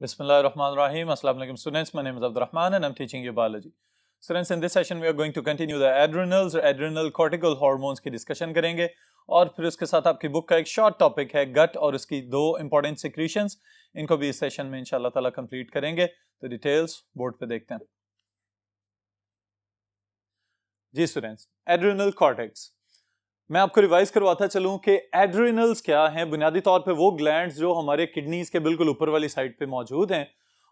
Bismillahirrahmanirrahim. Assalamu alaikum students. My name is Abdul Rahman and I'm teaching you biology. Students, in this session we are going to continue the adrenals or adrenal cortical hormones की discussion करेंगे और फिर उसके साथ आपकी book का एक short topic है gut और उसकी दो important secretions, इनको भी इस session में इंशाल्लाह ताला complete करेंगे. तो details board पे देखते हैं. जी students, adrenal cortex. मैं आपको रिवाइज करवाता चलूं कि एड्रिनल्स क्या हैं. बुनियादी तौर पे वो ग्लैंड्स जो हमारे किडनीज के बिल्कुल ऊपर वाली साइड पे मौजूद हैं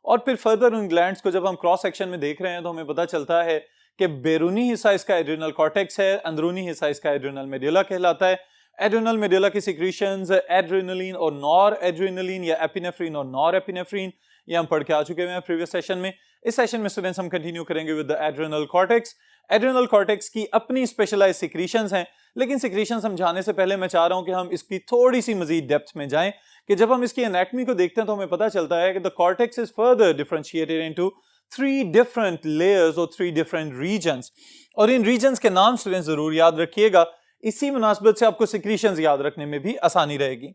और फिर फर्दर उन ग्लैंड्स को जब हम क्रॉस सेक्शन में देख रहे हैं तो हमें पता चलता है कि बैरूनी हिस्सा इसका एड्रिनल कॉर्टेक्स है, अंदरूनी हिस्सा इसका एड्रिनल मेडुला कहलाता है. एड्रिनल मेडुला की सिक्रीशंस एड्रेनलिन और नॉर एड्रेनलिन या एपिनेफ्रिन और नॉर एपिनेफ्रिन, ये हम पढ़ के आ चुके हैं प्रीवियस सेशन में. इस सेशन में स्टूडेंट्स हम कंटिन्यू करेंगे with the adrenal cortex. Adrenal cortex की अपनी स्पेशलाइज सिक्रीशंस हैं, लेकिन सिक्रीशन समझाने से पहले मैं चाह रहा हूं कि हम इसकी थोड़ी सी मजीद डेप्थ में जाएं कि जब हम इसकी एनाटॉमी को देखते हैं तो हमें पता चलता है कि the cortex is further differentiated into 3 different layers और 3 डिफरेंट रीजन्स. और इन रीजन्स के नाम स्टूडेंट्स जरूर याद रखिएगा, इसी मुनासबत से आपको सिक्रीशंस याद रखने में भी आसानी रहेगी.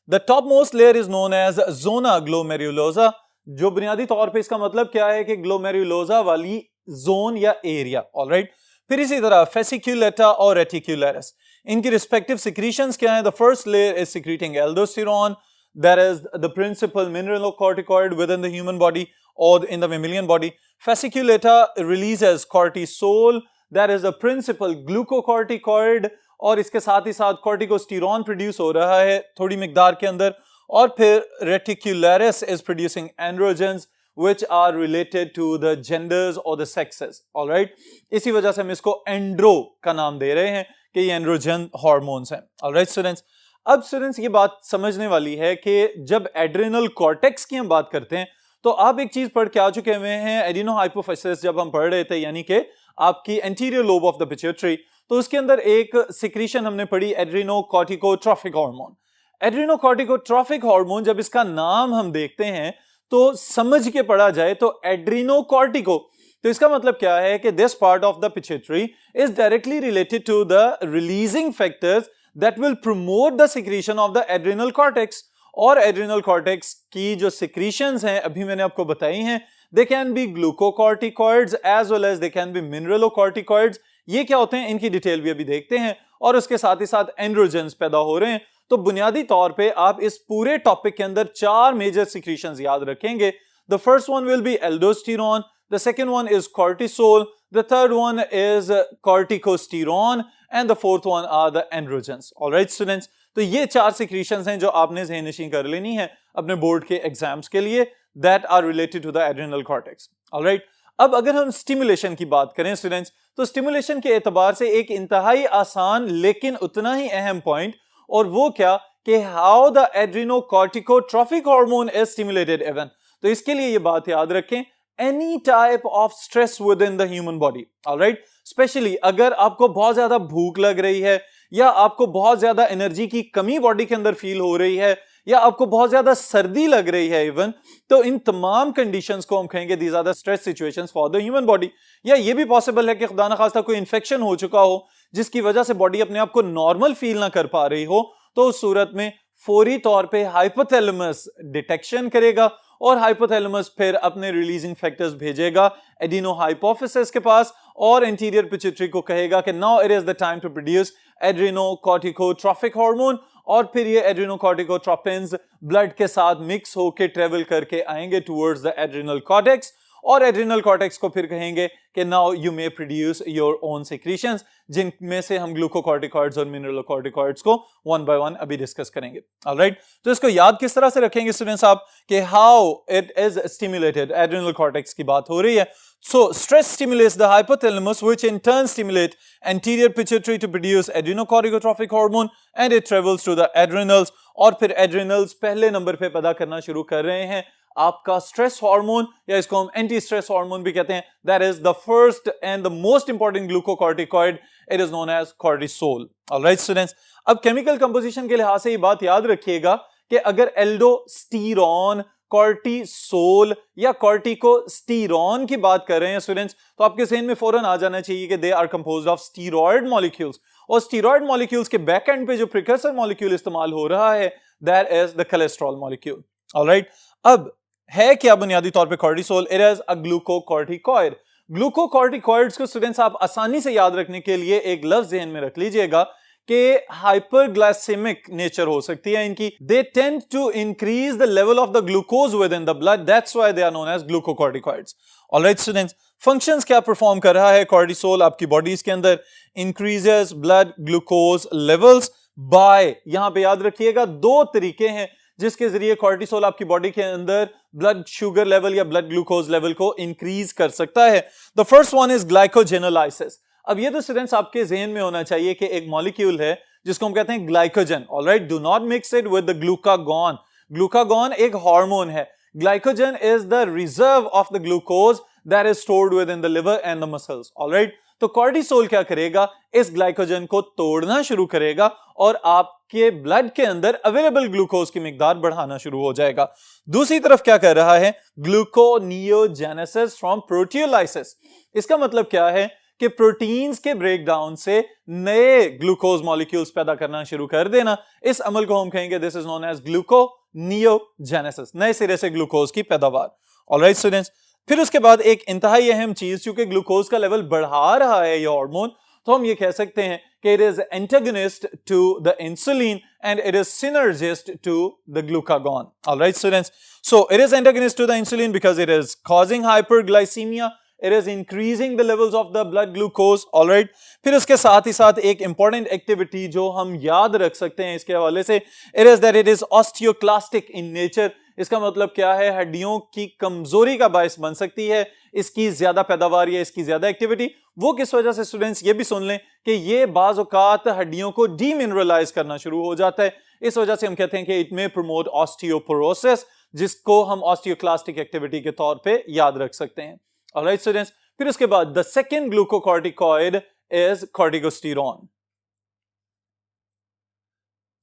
The topmost layer is known as zona glomerulosa, जो बुनियादी तौर पर इसका मतलब क्या है कि ग्लोमेरुलोसा वाली जोन या एरिया. ऑलराइट, फिर इसी तरह फेसिक्यूलेटा और रेटिक्युलरिस, इनकी रिस्पेक्टिव सिक्रीशंस क्या है. The first layer is secreting aldosterone, that is the principal mineralocorticoid within the human body और in the mammalian body. Fasciculata releases cortisol, that is the principal glucocorticoid, और इसके साथ ही साथ कॉर्टिकोस्टेरोन प्रोड्यूस हो रहा है थोड़ी मिकदार के अंदर. और फिर reticularis is producing androgens which are related to the genders or the sexes. All right, इसी वजह से हम इसको एंड्रो का नाम दे रहे हैं कि ये एंड्रोजन हार्मोन्स हैं. All right students, अब स्टूडेंट्स ये बात समझने वाली है कि जब एड्रिनल कॉर्टेक्स की हम बात करते हैं तो आप एक चीज पढ़ के आ चुके हुए हैं एडिनो हाइपोफिसिस जब हम पढ़ रहे थे, यानी कि आपकी anterior lobe of the pituitary. तो उसके अंदर एक सिक्रीशन हमने पढ़ी एड्रिनोकॉर्टिकोट्रॉफिक हार्मोन. एड्रिनोकॉर्टिकोट्रॉफिक हार्मोन जब इसका नाम हम देखते हैं तो समझ के पढ़ा जाए तो एड्रिनोकॉर्टिको, तो इसका मतलब क्या है कि this part of the pituitary is directly related to the releasing factors that will promote the secretion of the adrenal cortex. और एड्रिनल कॉर्टेक्स की जो सिक्रीशंस हैं अभी मैंने आपको बताई हैं, they can be glucocorticoids as well as they can be mineralocorticoids. ये क्या होते हैं इनकी डिटेल भी अभी देखते हैं. और उसके साथ ही साथ एंड्रोजेंस पैदा हो रहे हैं. तो बुनियादी तौर पे आप इस पूरे टॉपिक के अंदर 4 मेजर सिक्रीशंस याद रखेंगे. The first one will be aldosterone, the second one is cortisol, the third one is corticosterone and the fourth one are the androgens. Alright students, तो ये 4 सिक्रीशंस हैं जो आपने ज़हन-नशीं कर लेनी है अपने बोर्ड के एग्जाम्स के लिए, that are related to the adrenal cortex. Alright, अब अगर हम स्टिमुलेशन की बात करें स्टूडेंट्स, तो स्टिमुलेशन के एतबार से एक इंतहाई आसान लेकिन उतना ही अहम पॉइंट, और वो क्या कि how the adrenocorticotrophic hormone is stimulated even. तो इसके लिए ये बात याद रखें, any type of stress within the human body. Alright, specially अगर आपको बहुत ज्यादा भूख लग रही है या आपको बहुत ज्यादा एनर्जी की कमी बॉडी के अंदर फील हो रही है या आपको बहुत ज्यादा सर्दी लग रही है इवन, तो इन तमाम कंडीशंस को हम कहेंगे these are the stress situations for the human body. या ये भी पॉसिबल है कि खुदा न खास्ता कोई इन्फेक्शन हो चुका हो जिसकी वजह से बॉडी अपने आप को नॉर्मल फील ना कर पा रही हो, तो उस सूरत में फौरी तौर पे हाइपोथैलेमस डिटेक्शन करेगा और हाइपोथैलेमस फिर अपने रिलीजिंग फैक्टर्स भेजेगा एडिनो हाइपोफिसिस के पास और एंटीरियर पिट्यूटरी को कहेगा कि now it is the time to produce adrenocorticotrophic hormone. और फिर ये एड्रिनोकॉर्टिकोट्रोपिन्स ब्लड के साथ मिक्स होकर ट्रेवल करके आएंगे टुवर्ड्स द एड्रिनल कॉर्टेक्स और एड्रिनल कॉर्टेक्स को फिर कहेंगे कि now you may produce your own secretions, जिनमें से हम ग्लूकोकॉर्टिकॉइड्स और मिनरलोकॉर्टिकॉइड्स को वन बाय वन अभी डिस्कस करेंगे. ऑलराइट, तो इसको याद किस तरह से रखेंगे स्टूडेंट्स आप कि how it is stimulated. Adrenal cortex की बात हो रही है. So stress stimulates the hypothalamus, which in turn stimulate anterior pituitary to produce adrenocorticotrophic hormone, and it travels to the adrenals. और फिर adrenals पहले नंबर पे पैदा करना शुरू कर रहे हैं आपका स्ट्रेस हार्मोन, या इसको हम एंटी स्ट्रेस हार्मोन भी कहते हैं. That is the first and the most important glucocorticoid, it is known as cortisol. Alright students, अब केमिकल कंपोजिशन के लिहाज से ये बात याद रखिएगा कि अगर एल्डोस्टेरोन, कॉर्टिसोल या कॉर्टिकोस्टेरोन की बात कर रहे हैं स्टूडेंट्स, तो आपके ज़हन में फौरन आ जाना चाहिए कि they are composed of steroid molecules. और स्टीरॉयड मॉलिक्यूल्स के बैक एंड पे जो प्रिकर्सर मॉलिक्यूल इस्तेमाल हो रहा है that is the cholesterol molecule. Alright, अब है क्या बुनियादी तौर पे cortisol? It is a glucocorticoid. Glucocorticoids को स्टूडेंट्स आप आसानी से याद रखने के लिए एक लफ्ज ध्यान में रख लीजिएगा कि हाइपरग्लाइसेमिक नेचर हो सकती है इनकी। They tend to increase the level of the glucose within the blood, that's why they are known as glucocorticoids. Alright students, functions क्या परफॉर्म कर रहा है कॉर्टिसोल आपकी बॉडीज के अंदर? Increases blood glucose levels by, यहां पे याद रखिएगा दो तरीके हैं जिसके जरिए कॉर्टिसोल आपकी बॉडी के अंदर ब्लड शुगर लेवल या ब्लड ग्लूकोज लेवल को इंक्रीज कर सकता है। The first one is glycogenolysis. अब ये तो स्टूडेंट्स आपके ज़हन में होना चाहिए कि एक मॉलिक्यूल है जिसको हम कहते हैं glycogen. Alright, do not mix it with the glucagon. Glucagon एक हार्मोन है। Glycogen is the reserve of the glucose that is stored with in the liver and the muscles. Alright, तो कॉर्टिसोल क्या करेगा? इस ग्लाइकोजन को तोड़ना शुरू करेगा और आपके ब्लड के अंदर अवेलेबल ग्लूकोज की मिकदार बढ़ाना शुरू हो जाएगा। दूसरी तरफ क्या कर रहा है? Gluconeogenesis from proteolysis. इसका मतलब क्या है कि प्रोटीन्स के ब्रेकडाउन से नए ग्लूकोज मॉलिक्यूल्स पैदा करना शुरू कर देना। इस अमल को हम कहेंगे this is known as gluconeogenesis, नए सिरे से ग्लूकोज की पैदावार। ऑलराइट स्टूडेंट्स, फिर उसके बाद एक इंतहाई अहम चीज, चूंकि ग्लूकोज का लेवल बढ़ा रहा है ये हार्मोन, तो हम ये कह सकते हैं कि it is antagonist to the insulin and it is synergist to the glucagon. Alright students, so it is antagonist to the insulin because it is causing hyperglycaemia, it is increasing the levels of the blood glucose. all right, फिर उसके साथ ही साथ एक important activity जो हम याद रख सकते हैं इसके हवाले से, it is that it is osteoclastic in nature. इसका मतलब क्या है? हड्डियों की कमजोरी का बायस बन सकती है इसकी ज्यादा पैदावार या इसकी ज्यादा एक्टिविटी। वो किस वजह से? स्टूडेंट्स ये भी सुन लें कि ये बाज औकात हड्डियों को डीमिनरलाइज करना शुरू हो जाता है। इस वजह से हम कहते हैं कि इट में प्रमोट ऑस्टियोपोरोसिस, जिसको हम ऑस्टियोक्लास्टिक एक्टिविटी के तौर पे याद रख सकते हैं। ऑलराइट स्टूडेंट्स, फिर उसके बाद the second glucocorticoid is corticosterone.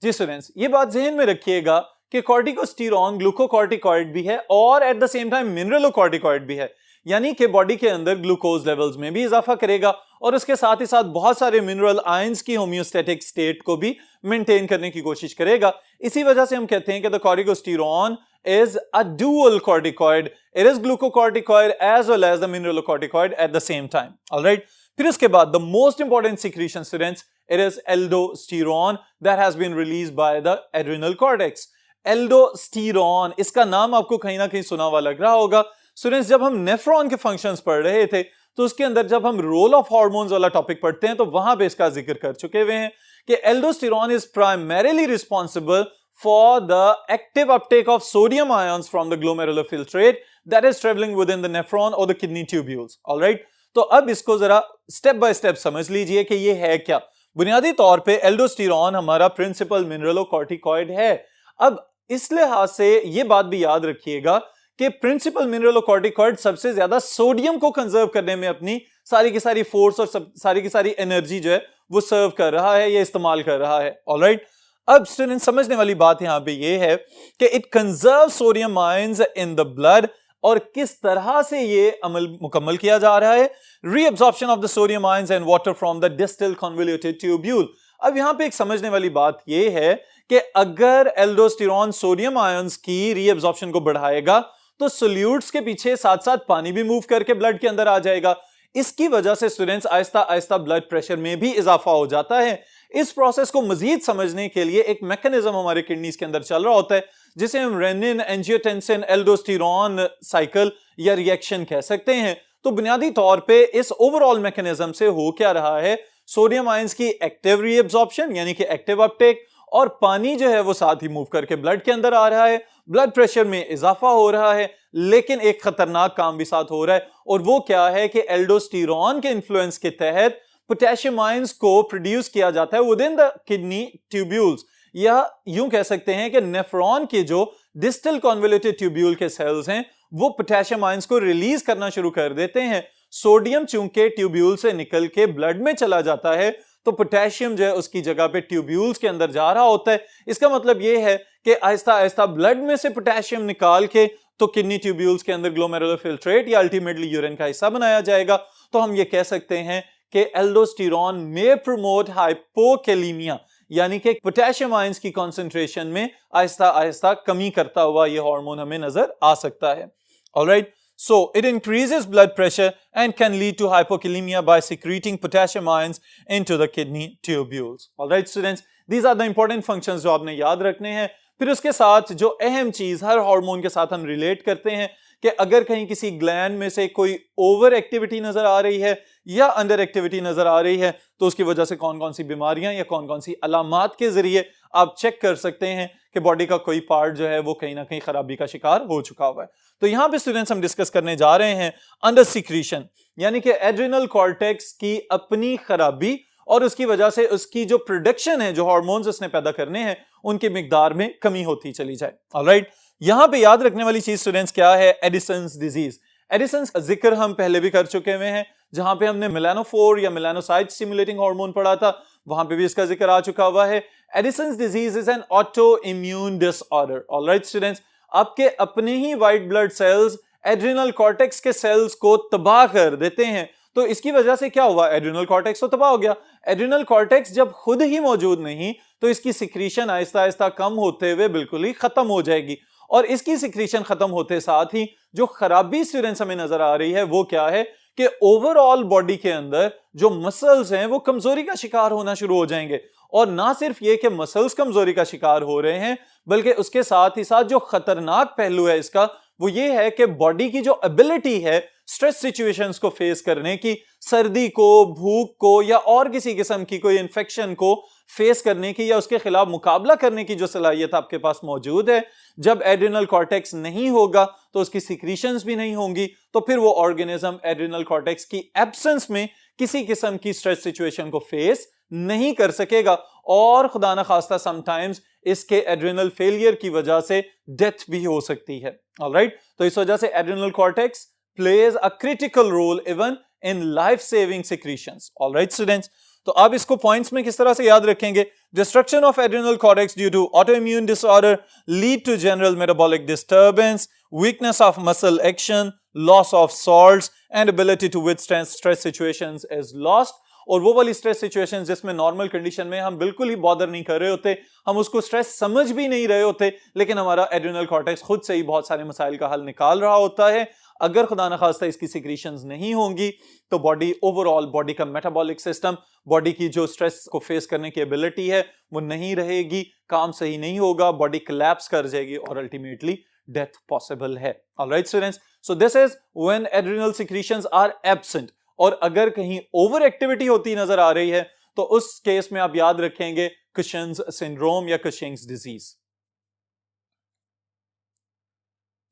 जी स्टूडेंट्स, ये बात ज़हन में रखिएगा कि कॉर्टिकोस्टेरॉन ग्लूकोकॉर्टिकॉइड भी है और at the same time mineralocorticoid भी है, यानी कि बॉडी के अंदर ग्लूकोज लेवल्स में भी इजाफा करेगा और उसके साथ ही साथ बहुत सारे मिनरल आयंस की होम्योस्टैटिक स्टेट को भी मेंटेन करने की कोशिश करेगा। इसी वजह से हम कहते हैं कि the कॉर्टिकोस्टेरॉन is a dual corticoid. It is glucocorticoid as well as the mineralocorticoid at the same time. All right. फिर उसके बाद the most important secretion students, it is aldosterone that has been released by the adrenal cortex. Aldosterone, इसका नाम आपको कहीं ना कहीं सुना हुआ लग रहा होगा। स्टूडेंट्स, जब हम नेफ्रॉन के फंक्शंस पढ़ रहे थे तो उसके अंदर जब हम रोल ऑफ हार्मोन्स वाला टॉपिक पढ़ते हैं तो वहां पे इसका जिक्र कर चुके हुए हैं कि aldosterone is primarily responsible for the active uptake of sodium ions from the glomerular filtrate that is traveling within the nephron or the kidney tubules. all right, तो अब इसको जरा स्टेप बाय स्टेप समझ लीजिए कि ये है क्या। बुनियादी तौर पे एल्डोस्टेरॉन हमारा प्रिंसिपल मिनरलोकॉर्टिकॉइड है। अब इस लिहाज से ये बात भी याद रखिएगा कि प्रिंसिपल मिनरलोकॉर्टिकॉइड सबसे ज्यादा सोडियम को कंजर्व करने में अपनी सारी की सारी फोर्स और सारी की सारी एनर्जी जो है वो सर्व कर रहा है या इस्तेमाल कर रहा है। ऑलराइट, अब स्टूडेंट समझने वाली बात यहां पे ये है कि it conserve sodium ions in the blood, और किस तरह से ये अमल मुकम्मल किया जा रहा है? Reabsorption of the sodium ions and water from the distal convoluted tubule. अब यहां पे एक समझने वाली बात ये है कि अगर एल्डोस्टेरॉन सोडियम आयंस की रीअब्जॉर्प्शन को बढ़ाएगा तो सोल्यूट्स के पीछे साथ साथ पानी भी मूव करके ब्लड के अंदर आ जाएगा। इसकी वजह से students Aahista Aahista blood pressure में भी इजाफा हो जाता है। इस प्रोसेस को मजीद समझने के लिए एक मैकेनिज्म हमारे किडनीज के अंदर चल रहा होता है जिसे हम रेनिन एंजियोटेंसिन एल्डोस्टेरॉन साइकिल या रिएक्शन कह सकते हैं। तो बुनियादी तौर पे इस ओवरऑल मैकेनिज्म से हो क्या रहा है? सोडियम आयंस की एक्टिव रीअब्जॉर्प्शन यानी कि एक्टिव अपटेक, और पानी जो है वो साथ ही मूव करके ब्लड के अंदर आ रहा है, ब्लड प्रेशर में इजाफा हो रहा है, लेकिन एक खतरनाक काम भी साथ हो रहा है, और वो क्या है कि एल्डोस्टेरॉन के इन्फ्लुएंस के तहत पोटेशियम आयंस को प्रोड्यूस किया जाता है with in the kidney tubules, या यूं कह सकते हैं कि नेफ्रॉन के जो डिस्टल कन्वोल्यूटेड ट्यूब्यूल के सेल्स हैं वो पोटेशियम आयंस को रिलीज करना शुरू कर देते हैं। सोडियम चूंकि ट्यूब्यूल से निकल के ब्लड में चला जाता है तो पोटेशियम जो है उसकी जगह पे ट्यूब्यूल्स के अंदर जा रहा होता है। इसका मतलब ये है कि आहिस्ता आहिस्ता ब्लड में से पोटेशियम निकाल के तो किडनी ट्यूब्यूल्स के अंदर ग्लोमेरुलर फिल्ट्रेट या अल्टीमेटली यूरिन का हिस्सा बनाया जाएगा। तो हम ये कह सकते हैं कि एल्डोस्टेरॉन में प्रमोट हाइपोकैलीमिया, यानी कि पोटेशियम आयंस की कॉन्सेंट्रेशन में आहिस्ता आहिस्ता कमी करता हुआ ये हार्मोन हमें नजर आ सकता है. Alright, so it increases blood pressure and can lead to hypokalemia by secreting potassium ions into the kidney tubules. All right students, these are the important functions जो आपने याद रखने हैं. फिर उसके साथ जो अहम चीज हर हार्मोन के साथ हम रिलेट करते हैं कि अगर कहीं किसी ग्लैंड में से कोई ओवर एक्टिविटी नजर आ रही है या अंडर एक्टिविटी नजर आ रही है तो उसकी वजह से कौन कौन सी बीमारियां या कौन कौन सी अलामात के जरिए आप चेक कर सकते हैं कि बॉडी का कोई पार्ट जो है वो कहीं ना कहीं खराबी का शिकार हो चुका हुआ है. तो यहां पे स्टूडेंट्स हम डिस्कस करने जा रहे हैं अंडर सिक्रीशन, यानी कि एड्रिनल कॉर्टेक्स की अपनी खराबी और उसकी वजह से उसकी जो प्रोडक्शन है, जो हार्मोन्स उसने पैदा करने हैं, उनकी मिकदार में कमी होती चली जाए. ऑलराइट, यहां पे याद रखने वाली चीज स्टूडेंट्स क्या है? Addison's disease. एडिसन्स का जिक्र हम पहले भी कर चुके हुए हैं, जहां पे हमने मेलानोफोर या मेलानोसाइट स्टिमुलेटिंग हार्मोन पढ़ा था, वहां पे भी इसका जिक्र आ चुका हुआ है. Addison's disease is an auto immune disorder. Alright students, आपके अपने ही white blood cells adrenal cortex के सेल्स को तबाह कर देते हैं. तो इसकी वजह से क्या हुआ? एड्रिनल कॉर्टेक्स तो तबाह हो गया. एड्रिनल कॉर्टेक्स जब खुद ही मौजूद नहीं तो इसकी सिक्रीशन आहिस्ता आहिस्ता कम होते हुए बिल्कुल ही खत्म हो जाएगी. और इसकी सिक्रीशन खत्म होते साथ ही जो खराबी स्टूडेंट्स हमें नजर आ रही है वो क्या है कि ओवरऑल बॉडी के अंदर जो मसल्स हैं वो कमजोरी का शिकार होना शुरू हो जाएंगे. और ना सिर्फ ये कि मसल्स कमजोरी का शिकार हो रहे हैं, बल्कि उसके साथ ही साथ जो खतरनाक पहलू है इसका वो ये है कि बॉडी की जो एबिलिटी है स्ट्रेस सिचुएशंस को फेस करने की, सर्दी को, भूख को या और किसी किस्म की कोई इंफेक्शन को फेस करने की या उसके खिलाफ मुकाबला करने की जो सलाहियत आपके पास मौजूद है, जब एड्रिनल कॉर्टेक्स नहीं होगा तो उसकी सिक्रीशंस भी नहीं होंगी, तो फिर वो ऑर्गेनिज्म एड्रिनल कॉर्टेक्स की एब्सेंस में किसी किस्म की स्ट्रेस सिचुएशन को फेस नहीं कर सकेगा और खुदा ना खास्ता समटाइम्स इसके एड्रिनल फेलियर की वजह से डेथ भी हो सकती है. ऑलराइट, तो इस वजह से adrenal cortex plays a critical role even in life saving secretions. Alright students, तो आप इसको पॉइंट्स में किस तरह से याद रखेंगे? Destruction of adrenal cortex due to autoimmune disorder lead to general metabolic disturbance, weakness of muscle action, loss of salts and ability to withstand stress situations is lost. और वो वाली स्ट्रेस सिचुएशन जिसमें नॉर्मल कंडीशन में हम बिल्कुल ही bother नहीं कर रहे होते, हम उसको स्ट्रेस समझ भी नहीं रहे होते, लेकिन हमारा एड्रिनल कॉर्टेक्स खुद से ही बहुत सारे मसाइल का हल निकाल रहा होता है. अगर खुदा न खास्ता इसकी सिक्रीशंस नहीं होंगी तो बॉडी ओवरऑल, बॉडी का मेटाबॉलिक सिस्टम, बॉडी की जो स्ट्रेस को फेस करने की एबिलिटी है वो नहीं रहेगी, काम सही नहीं होगा, बॉडी कोलैप्स कर जाएगी और अल्टीमेटली डेथ पॉसिबल है. Alright students, so this is when adrenal secretions are absent. और अगर कहीं ओवर एक्टिविटी होती नजर आ रही है तो उस केस में आप याद रखेंगे कुशन्स सिंड्रोम या कुशिंग्स डिजीज.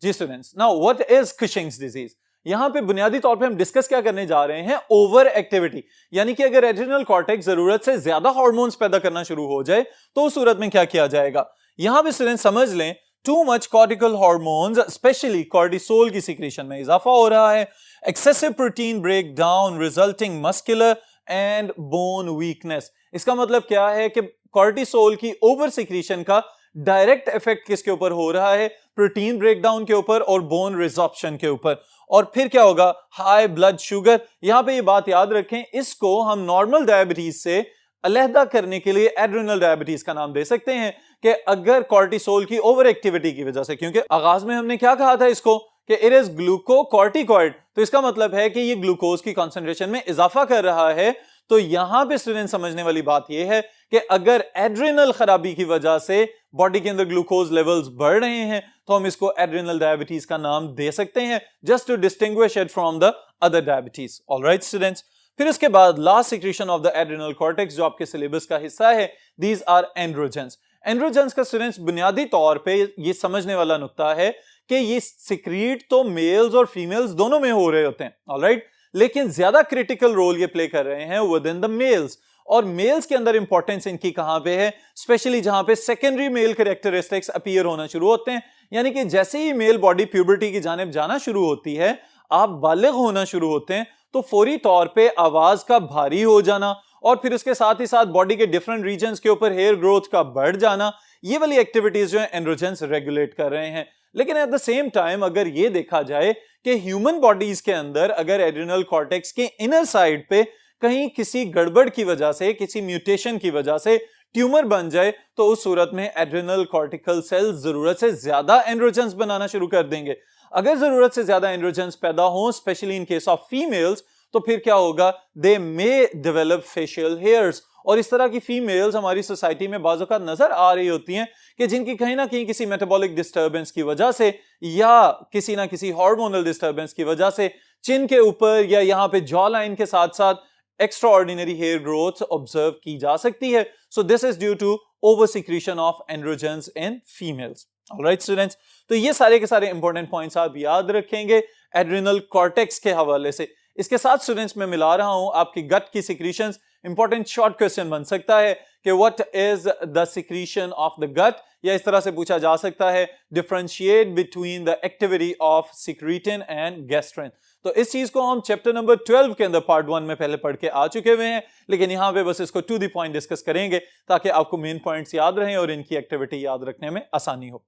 जी students, now what is Cushing's disease? यहां पे बुनियादी तौर पे हम डिस्कस क्या करने जा रहे हैं? ओवर एक्टिविटी, यानी कि अगर एड्रिनल कॉर्टेक्स जरूरत से ज्यादा हार्मोन्स पैदा करना शुरू हो जाए तो उस सूरत में क्या किया जाएगा? यहां पे स्टूडेंट समझ लें, too much cortical hormones specially cortisol की सिक्रीशन में इजाफा हो रहा है. Excessive protein break down resulting muscular and bone weakness. इसका मतलब क्या है कि कॉर्टिसोल की ओवर सिक्रीशन का डायरेक्ट इफेक्ट किसके ऊपर हो रहा है? प्रोटीन ब्रेकडाउन के ऊपर और बोन रिजॉर्प्शन के ऊपर. और फिर क्या होगा? High blood sugar. यहां पे ये बात याद रखें, इसको हम नॉर्मल डायबिटीज से अलहदा करने के लिए एड्रिनल डायबिटीज का नाम दे सकते हैं कि अगर कॉर्टिसोल की ओवर एक्टिविटी की वजह से, क्योंकि आगाज में हमने क्या कहा था इसको कि इट इज ग्लूकोकॉर्टिकॉइड, तो इसका मतलब है कि ये ग्लूकोज की कंसंट्रेशन में इजाफा कर रहा है. तो यहां पे स्टूडेंट समझने वाली बात यह है कि अगर एड्रिनल खराबी की वजह से बॉडी के अंदर ग्लूकोज लेवल्स बढ़ रहे हैं तो हम इसको एड्रिनल डायबिटीज का नाम दे सकते हैं, just to distinguish it from the other diabetes. Alright students, फिर उसके बाद last secretion of the adrenal cortex जो आपके सिलेबस का हिस्सा है, दीज आर एंड्रोजेंस. एंड्रोजेंस का स्टूडेंट्स बुनियादी तौर पे ये समझने वाला नुक्ता है कि ये सिक्रीट तो मेल्स और फीमेल्स दोनों में हो रहे होते हैं. ऑलराइट, लेकिन ज्यादा क्रिटिकल रोल ये प्ले कर रहे हैं विद इन द मेल्स. और मेल्स के अंदर इंपॉर्टेंस इनकी कहां पे है? स्पेशली जहां पे सेकेंडरी मेल कैरेक्टरिस्टिक्स अपीयर होना शुरू होते हैं, यानी कि जैसे ही मेल बॉडी प्यूबर्टी की जानिब जाना शुरू होती है, आप बालिग होना शुरू होते हैं, तो फौरी तौर पे आवाज का भारी हो जाना और फिर उसके साथ ही साथ बॉडी के डिफरेंट रीजन्स के ऊपर हेयर ग्रोथ का बढ़ जाना, ये वाली एक्टिविटीज जो है एंड्रोजेंस रेगुलेट कर रहे हैं. लेकिन एट द सेम टाइम अगर ये देखा जाए कि ह्यूमन बॉडीज के अंदर अगर एड्रिनल कॉर्टेक्स के इनर साइड पे कहीं किसी गड़बड़ की वजह से, किसी म्यूटेशन की वजह से ट्यूमर बन जाए तो उस सूरत में एड्रिनल कॉर्टिकल सेल्स जरूरत से ज्यादा एंड्रोजन्स बनाना शुरू कर देंगे। अगर जरूरत से ज्यादा एंड्रोजन्स पैदा हो, specially in case of females, तो फिर क्या होगा, दे मे डेवलप फेशियल हेयर्स। और इस तरह की फीमेल्स हमारी सोसाइटी में बाज़ औक़ात नजर आ रही होती हैं कि जिनकी कहीं ना कहीं किसी मेटाबॉलिक डिस्टर्बेंस की वजह से या किसी ना किसी हार्मोनल डिस्टर्बेंस की वजह से चिन के ऊपर या यहाँ पे जॉ लाइन के साथ साथ एक्स्ट्राऑर्डिनरी हेयर ग्रोथ ऑब्जर्व की जा सकती है। So this is due to over secretion of androgens in females. Alright students, तो ये सारे के सारे इंपॉर्टेंट पॉइंट्स आप याद रखेंगे एड्रिनल कॉर्टेक्स के हवाले से। इसके साथ स्टूडेंट्स मैं मिला रहा हूं आपकी गट की सिक्रीशंस। इंपॉर्टेंट शॉर्ट क्वेश्चन बन सकता है कि what is the secretion of the gut, या इस तरह से पूछा जा सकता है differentiate between the activity of secretin and gastrin. तो इस चीज को हम चैप्टर नंबर 12 के अंदर पार्ट 1 में पहले पढ़ के आ चुके हुए हैं, लेकिन यहां पे बस इसको टू द पॉइंट डिस्कस करेंगे ताकि आपको मेन पॉइंट्स याद रहें और इनकी एक्टिविटी याद रखने में आसानी हो।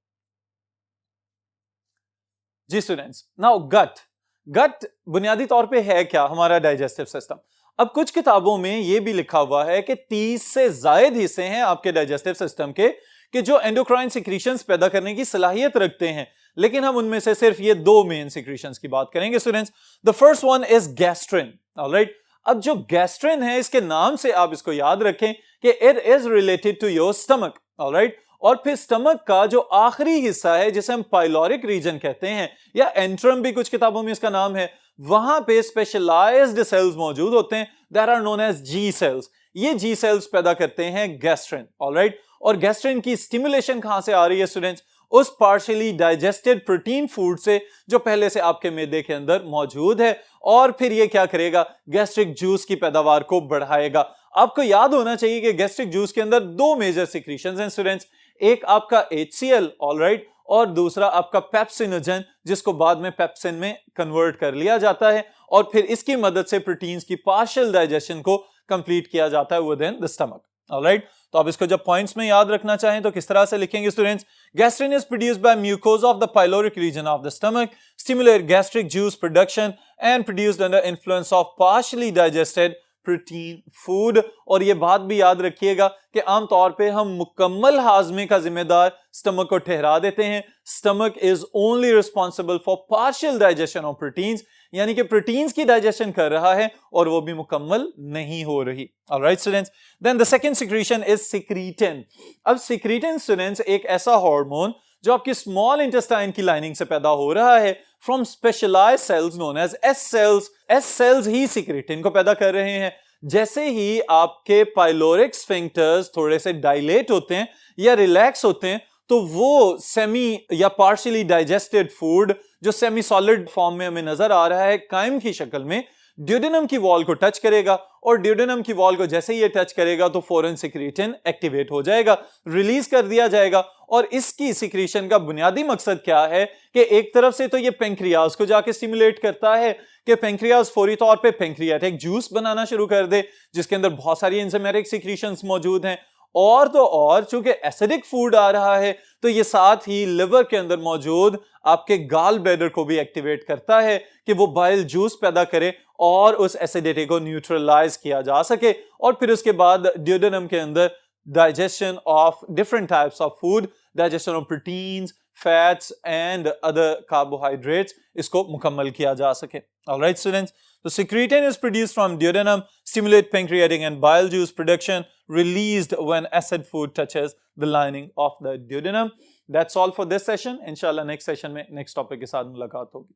जी स्टूडेंट्स, नाउ गट बुनियादी तौर पे है क्या, हमारा डाइजेस्टिव सिस्टम। अब कुछ किताबों में यह भी लिखा हुआ है कि 30 से ज्यादा हिस्से हैं आपके डाइजेस्टिव सिस्टम के कि जो एंडोक्राइन सिक्रीशंस पैदा करने की सलाहियत रखते हैं, लेकिन हम उनमें से सिर्फ ये दो मेन सिक्रीशंस की बात करेंगे students. The first one is gastrin. Alright, अब जो गैस्ट्रिन है इसके नाम से आप इसको याद रखें कि it is related to your stomach. Alright, और फिर स्टमक का जो आखिरी हिस्सा है जिसे हम पाइलोरिक रीजन कहते हैं या एंट्रम भी कुछ किताबों में इसका नाम है, वहां पे स्पेशलाइज्ड सेल्स मौजूद होते हैं, that are known as G cells. ये जी सेल्स पैदा करते हैं गैस्ट्रिन। ऑलराइट, और गैस्ट्रिन की स्टिमुलेशन कहां से आ रही है स्टूडेंट्स, उस पार्शियली डाइजेस्टेड प्रोटीन फूड से जो पहले से आपके मैदे के अंदर मौजूद है, और फिर ये क्या करेगा, गैस्ट्रिक जूस की पैदावार को बढ़ाएगा। आपको याद होना चाहिए कि गैस्ट्रिक जूस के अंदर दो मेजर सिक्रीशंस हैं स्टूडेंट्स, एक आपका HCl, ऑलराइट, और दूसरा आपका पेप्सिनोजन, जिसको बाद में पेप्सिन में कन्वर्ट कर लिया जाता है, और फिर इसकी मदद से प्रोटीन्स की पार्शियल डाइजेशन को कंप्लीट किया जाता है with in the stomach. Alright, तो आप इसको जब पॉइंट्स में याद रखना चाहें तो किस तरह से लिखेंगे students, gastrin is produced by mucosa of the pyloric region of the stomach, stimulate gastric juice production and produced under influence of partially digested protein food. और ये बात भी याद रखिएगा कि आमतौर पे हम मुकम्मल हाजमे का जिम्मेदार स्टमक को ठहरा देते हैं। Stomach is only responsible for partial digestion of proteins, यानी कि प्रोटीन्स की डाइजेशन कर रहा है और वो भी मुकम्मल नहीं हो रही। Alright students, then the second secretion is secretin. अब सिक्रीटिन स्टूडेंट्स एक ऐसा हार्मोन जो आपकी स्मॉल इंटेस्टाइन की लाइनिंग से पैदा हो रहा है from specialised cells known as S cells. S cells ही सिक्रीटिन को पैदा कर रहे हैं। जैसे ही आपके पाइलोरिक स्फिंक्टर्स थोड़े से डायलेट होते हैं या रिलैक्स होते हैं, तो वो सेमी या पार्शियली डाइजेस्टेड फूड जो सेमी सॉलिड फॉर्म में हमें नजर आ रहा है कायम की शक्ल में, ड्यूडेनम की वॉल को टच करेगा, और ड्यूडेनम की वॉल को जैसे ही ये टच करेगा तो फौरन सिक्रीटिन एक्टिवेट हो जाएगा, रिलीज कर दिया जाएगा। और इसकी सिक्रीशन का बुनियादी मकसद क्या है कि एक तरफ से तो ये पेंक्रियाज को जाके स्टिमुलेट करता है कि पेंक्रियाज फौरी तौर पे पेंक्रियाटिक जूस बनाना शुरू कर दे जिसके अंदर बहुत सारी एंजाइमेटिक सिक्रीशंस मौजूद हैं, और तो और चूंकि एसिडिक फूड आ रहा है तो ये साथ ही लिवर के अंदर मौजूद आपके गाल ब्लैडर को भी एक्टिवेट करता है कि वो बाइल जूस पैदा करे और उस एसिडिटी को न्यूट्रलाइज किया जा सके। और फिर उसके बाद ड्यूडेनम के अंदर digestion of different types of food, digestion of proteins, fats and other carbohydrates, इसको मुकम्मल किया जा सके। Alright students, so secretin is produced from duodenum, stimulate pancreatic and bile juice production, released when acid food touches the lining of the duodenum. That's all for this session. Inshallah next session में next topic के साथ मुलाकात होगी।